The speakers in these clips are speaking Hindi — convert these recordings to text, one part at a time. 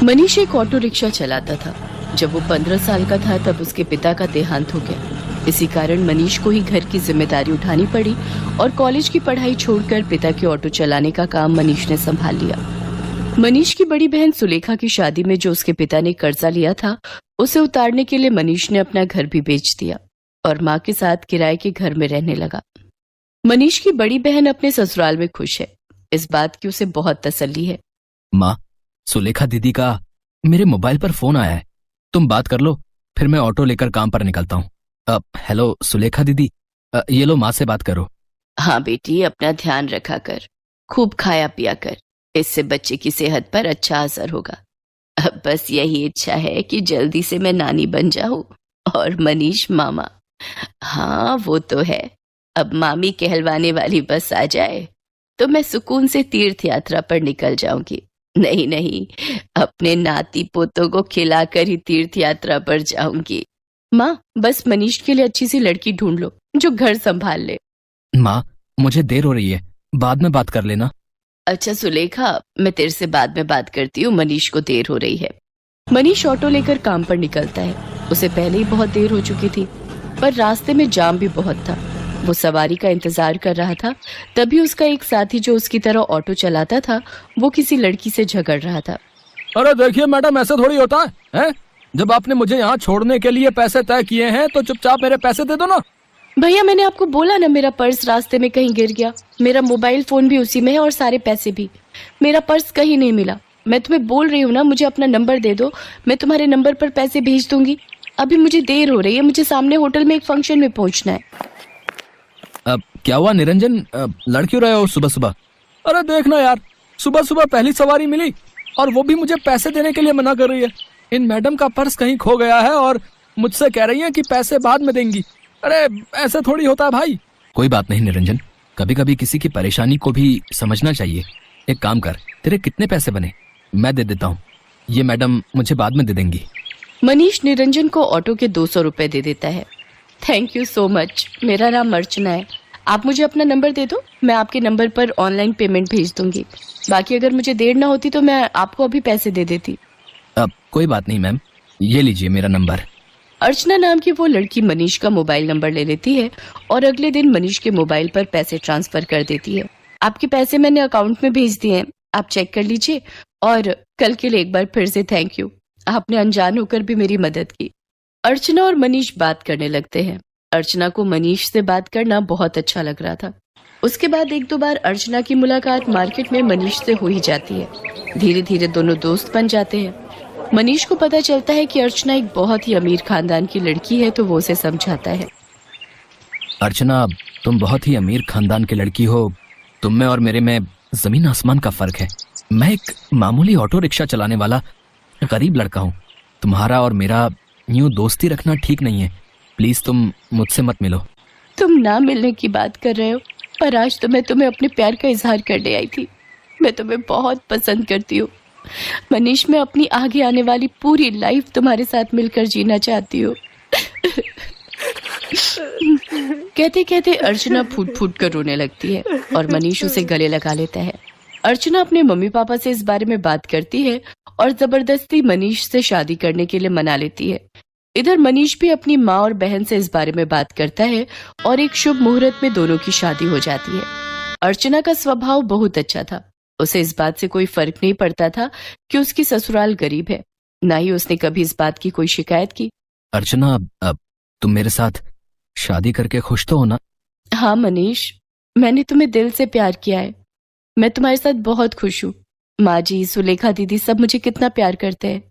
मनीष एक ऑटो रिक्शा चलाता था। जब वो 15 साल का था तब उसके पिता का देहांत हो गया। इसी कारण मनीष को ही घर की जिम्मेदारी उठानी पड़ी और कॉलेज की पढ़ाई छोड़कर पिता के ऑटो चलाने का काम मनीष ने संभाल लिया। मनीष की बड़ी बहन सुलेखा की शादी में जो उसके पिता ने कर्जा लिया था, उसे उतारने के लिए मनीष ने अपना घर भी बेच दिया और माँ के साथ किराए के घर में रहने लगा। मनीष की बड़ी बहन अपने ससुराल में खुश है। इस बात की उसे बहुत तसल्ली है। माँ, सुलेखा दीदी का मेरे मोबाइल पर फोन आया है, तुम बात कर लो, फिर मैं ऑटो लेकर काम पर निकलता हूँ। हेलो सुलेखा दीदी, ये लो माँ से बात करो। हाँ बेटी, अपना ध्यान रखा कर, खूब खाया पिया कर, इससे बच्चे की सेहत पर अच्छा असर होगा। अब बस यही इच्छा है कि जल्दी से मैं नानी बन जाऊं और मनीष मामा। हाँ वो तो है, अब मामी कहलवाने वाली बस आ जाए तो मैं सुकून से तीर्थ यात्रा पर निकल जाऊंगी। नहीं नहीं, अपने नाती पोतों को खिलाकर ही तीर्थ यात्रा पर जाऊंगी। माँ, बस मनीष के लिए अच्छी सी लड़की ढूंढ लो जो घर संभाल ले। माँ, मुझे देर हो रही है, बाद में बात कर लेना। अच्छा सुलेखा, मैं तेरे से बाद में बात करती हूँ, मनीष को देर हो रही है। मनीष ऑटो लेकर काम पर निकलता है। उसे पहले ही बहुत देर हो चुकी थी, पर रास्ते में जाम भी बहुत था। वो सवारी का इंतजार कर रहा था, तभी उसका एक साथी जो उसकी तरह ऑटो चलाता था, वो किसी लड़की से झगड़ रहा था। अरे देखिए मैडम, ऐसा थोड़ी होता है? जब आपने मुझे यहाँ छोड़ने के लिए पैसे तय किए हैं तो चुपचाप मेरे पैसे दे दो ना। भैया, मैंने आपको बोला ना, मेरा पर्स रास्ते में कहीं गिर गया। मेरा मोबाइल फोन भी उसी में है और सारे पैसे भी। मेरा पर्स कहीं नहीं मिला। मैं तुम्हें बोल रही हूँ ना, मुझे अपना नंबर दे दो, मैं तुम्हारे नंबर पर पैसे भेज दूंगी। अभी मुझे देर हो रही है, मुझे सामने होटल में एक फंक्शन में पहुंचना है। क्या हुआ निरंजन, लड़ क्यों रहे हो सुबह सुबह? अरे देखना यार, सुबह सुबह पहली सवारी मिली और वो भी मुझे पैसे देने के लिए मना कर रही है। इन मैडम का पर्स कहीं खो गया है और मुझसे कह रही है कि पैसे बाद में देंगी। अरे ऐसे थोड़ी होता है भाई। कोई बात नहीं निरंजन, कभी कभी किसी की परेशानी को भी समझना चाहिए। एक काम कर, तेरे कितने पैसे बने? मैं दे देता हूँ, ये मैडम मुझे बाद में दे देंगी। मनीष निरंजन को ऑटो के 200 रुपए दे देता है। Thank you so much. मेरा नाम अर्चना है। आप मुझे अपना नंबर दे दो, मैं आपके नंबर पर ऑनलाइन पेमेंट भेज दूंगी। बाकी अगर मुझे देर ना होती तो मैं आपको अभी पैसे दे देती। कोई बात नहीं मैम, ये लीजिए मेरा नंबर। अर्चना नाम की वो लड़की मनीष का मोबाइल नंबर ले लेती है और अगले दिन मनीष के मोबाइल पर पैसे ट्रांसफर कर देती है। आपके पैसे मैंने अकाउंट में भेज दिए हैं, आप चेक कर लीजिए। और कल के लिए एक बार फिर से थैंक यू, आपने अनजान होकर भी मेरी मदद की। अर्चना और मनीष बात करने लगते हैं। अर्चना को मनीष से बात करना बहुत अच्छा लग रहा था। उसके बाद एक दो बार अर्चना की मुलाकात मार्केट में मनीष से हो ही जाती है। धीरे धीरे दोनों दोस्त बन जाते हैं। मनीष को पता चलता है कि अर्चना एक बहुत ही अमीर खानदान की लड़की है, तो वो उसे समझाता है। अर्चना, तुम बहुत ही अमीर खानदान की लड़की हो। तुम में और मेरे में जमीन आसमान का फर्क है। मैं एक मामूली ऑटो रिक्शा चलाने वाला गरीब लड़का हूँ। तुम्हारा और मेरा यूं दोस्ती रखना ठीक नहीं है। प्लीज तुम मुझसे मत मिलो। तुम ना मिलने की बात कर रहे हो, पर आज तो मैं तुम्हें अपने प्यार का इजहार करने आई थी। मैं तुम्हें बहुत पसंद करती हूँ मनीष। मैं अपनी आगे आने वाली पूरी लाइफ तुम्हारे साथ मिलकर जीना चाहती हूँ। कहते कहते अर्चना फूट फूट कर रोने लगती है और मनीष उसे गले लगा लेता है। अर्चना अपने मम्मी पापा से इस बारे में बात करती है और जबरदस्ती मनीष से शादी करने के लिए मना लेती है। इधर मनीष भी अपनी माँ और बहन से इस बारे में बात करता है और एक शुभ मुहूर्त में दोनों की शादी हो जाती है। अर्चना का स्वभाव बहुत अच्छा था। उसे इस बात से कोई फर्क नहीं पड़ता था कि उसकी ससुराल गरीब है। ना ही उसने कभी इस बात की कोई शिकायत की। अर्चना, तुम मेरे साथ शादी करके खुश तो हो ना? हाँ मनीष, मैंने तुम्हें दिल से प्यार किया है। मैं तुम्हारे साथ बहुत खुश हूँ। माँ जी, सुलेखा दीदी सब मुझे कितना प्यार करते हैं।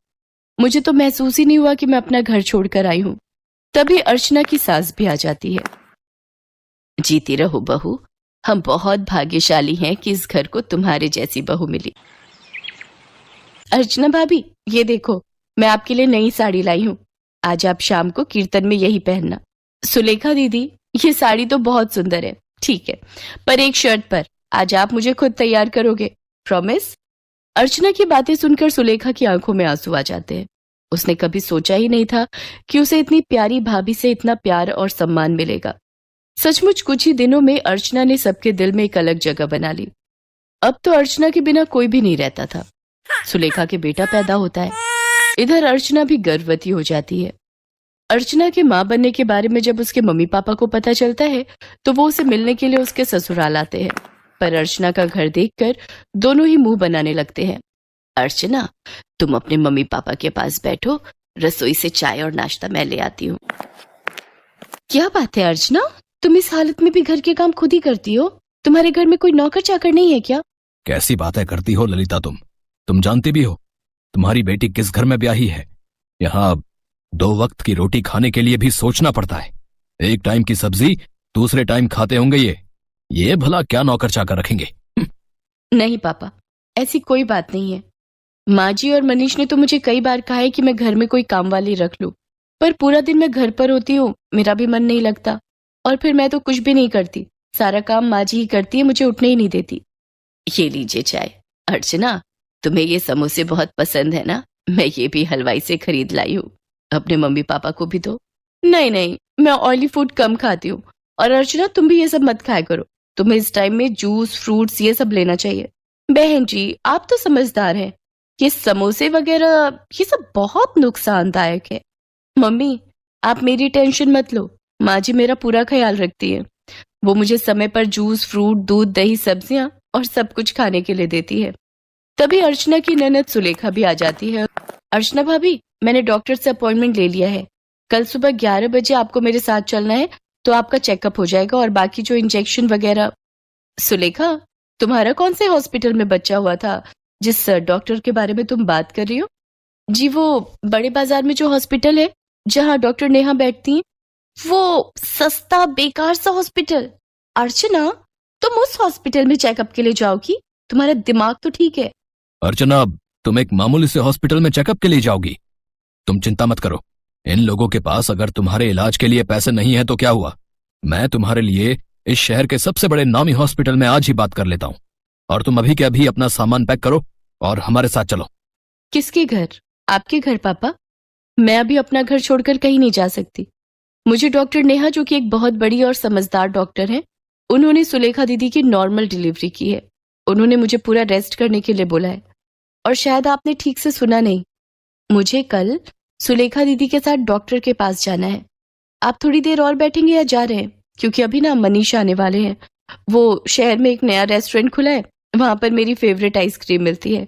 मुझे तो महसूस ही नहीं हुआ कि मैं अपना घर छोड़कर आई हूँ। तभी अर्चना की सास भी आ जाती है। जीती रहो बहू, हम बहुत भाग्यशाली हैं कि इस घर को तुम्हारे जैसी बहू मिली। अर्चना भाभी, ये देखो, मैं आपके लिए नई साड़ी लाई हूँ। आज आप शाम को कीर्तन में यही पहनना। सुलेखा दीदी, ये साड़ी तो बहुत सुंदर है, ठीक है, पर एक शर्त पर। आज आप मुझे खुद तैयार करोगे, प्रॉमिस? अर्चना की बातें सुनकर सुलेखा की आंखों में आंसू आ जाते हैं। उसने कभी सोचा ही नहीं था कि उसे इतनी प्यारी भाभी से इतना प्यार और सम्मान मिलेगा। सचमुच कुछ ही दिनों में अर्चना ने सबके दिल में एक अलग जगह बना ली। अब तो अर्चना के बिना कोई भी नहीं रहता था। सुलेखा के बेटा पैदा होता है। इधर अर्चना भी गर्भवती हो जाती है। अर्चना के मां बनने के बारे में जब उसके मम्मी पापा को पता चलता है तो वो उसे मिलने के लिए उसके ससुराल आते हैं, पर अर्चना का घर देखकर दोनों ही मुंह बनाने लगते हैं। अर्चना, तुम अपने मम्मी पापा के पास बैठो, रसोई से चाय और नाश्ता मैं ले आती हूँ। क्या बात है अर्चना, तुम इस हालत में भी घर के काम खुद ही करती हो? तुम्हारे घर में कोई नौकर चाकर नहीं है क्या? कैसी बातें करती हो ललिता तुम जानती भी हो तुम्हारी बेटी किस घर में ब्याही है। यहाँ 2 वक्त की रोटी खाने के लिए भी सोचना पड़ता है। एक टाइम की सब्जी दूसरे टाइम खाते होंगे ये भला क्या नौकर चाकर रखेंगे? नहीं पापा, ऐसी कोई बात नहीं है। माँ जी और मनीष ने तो मुझे कई बार कहा है कि मैं घर में कोई काम वाली रख लूं, पर पूरा दिन मैं घर पर होती हूँ, मेरा भी मन नहीं लगता, और फिर मैं तो कुछ भी नहीं करती, सारा काम माँ जी ही करती है, मुझे उठने ही नहीं देती। ये लीजिए चाय। अर्चना, तुम्हें ये समोसे बहुत पसंद है ना? मैं ये भी हलवाई से खरीद लाई हूँ, अपने मम्मी पापा को भी दो। नहीं नहीं, मैं ऑयली फूड कम खाती हूँ। और अर्चना, तुम भी ये सब मत खाया करो, तुम्हें इस टाइम में जूस फ्रूट्स ये सब लेना चाहिए। बहन जी, आप तो समझदार हैं, ये समोसे वगैरह ये सब बहुत नुकसानदायक है। मम्मी, आप मेरी टेंशन मत लो, माँ जी मेरा पूरा ख्याल रखती है। वो मुझे समय पर जूस फ्रूट दूध दही सब्जियां और सब कुछ खाने के लिए देती है। तभी अर्चना की ननद सुलेखा भी आ जाती है। अर्चना भाभी, मैंने डॉक्टर से अपॉइंटमेंट ले लिया है, कल सुबह 11 बजे आपको मेरे साथ चलना है, तो आपका चेकअप हो जाएगा और बाकी जो इंजेक्शन वगैरह। सुलेखा, तुम्हारा कौन से हॉस्पिटल में बच्चा हुआ था जिस डॉक्टर के बारे में तुम बात कर रही हो? जी, वो बड़े बाजार में जो हॉस्पिटल है जहाँ डॉक्टर नेहा बैठती हैं, वो सस्ता बेकार सा हॉस्पिटल। अर्चना, तुम उस हॉस्पिटल में चेकअप के लिए जाओगी? तुम्हारा दिमाग तो ठीक है। अर्चना, तुम एक मामूली से हॉस्पिटल में चेकअप के लिए जाओगी? तुम चिंता मत करो, इन लोगों के पास अगर तुम्हारे इलाज के लिए पैसे नहीं है तो क्या हुआ, मैं तुम्हारे लिए इस शहर के सबसे बड़े नामी हॉस्पिटल में आज ही बात कर लेता हूँ। और तुम अभी के अभी अपना सामान पैक करो और हमारे साथ चलो। किसके घर? आपके घर पापा? मैं अभी अपना घर छोड़कर कहीं नहीं जा सकती। मुझे डॉक्टर नेहा, जो कि एक बहुत बड़ी और समझदार डॉक्टर है, उन्होंने सुलेखा दीदी की नॉर्मल डिलीवरी की है। उन्होंने मुझे पूरा रेस्ट करने के लिए बोला है। और शायद आपने ठीक से सुना नहीं, मुझे कल सुलेखा दीदी के साथ डॉक्टर के पास जाना है। आप थोड़ी देर और बैठेंगे या जा रहे हैं? क्योंकि अभी ना मनीष आने वाले हैं। वो शहर में एक नया रेस्टोरेंट खुला है, वहां पर मेरी फेवरेट आइसक्रीम मिलती है,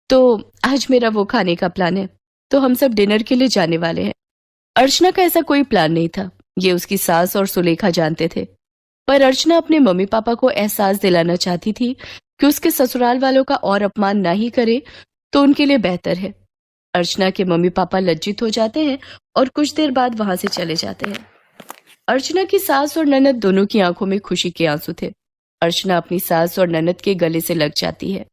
तो आज मेरा वो खाने का प्लान है, तो हम सब डिनर के लिए जाने वाले हैं। अर्चना का ऐसा कोई प्लान नहीं था, ये उसकी सास और सुलेखा जानते थे, पर अर्चना अपने मम्मी पापा को एहसास दिलाना चाहती थी कि उसके ससुराल वालों का और अपमान ना ही करे तो उनके लिए बेहतर है। अर्चना के मम्मी पापा लज्जित हो जाते हैं और कुछ देर बाद वहां से चले जाते हैं। अर्चना की सास और ननद दोनों की आंखों में खुशी के आंसू थे। अर्चना अपनी सास और ननद के गले से लग जाती है।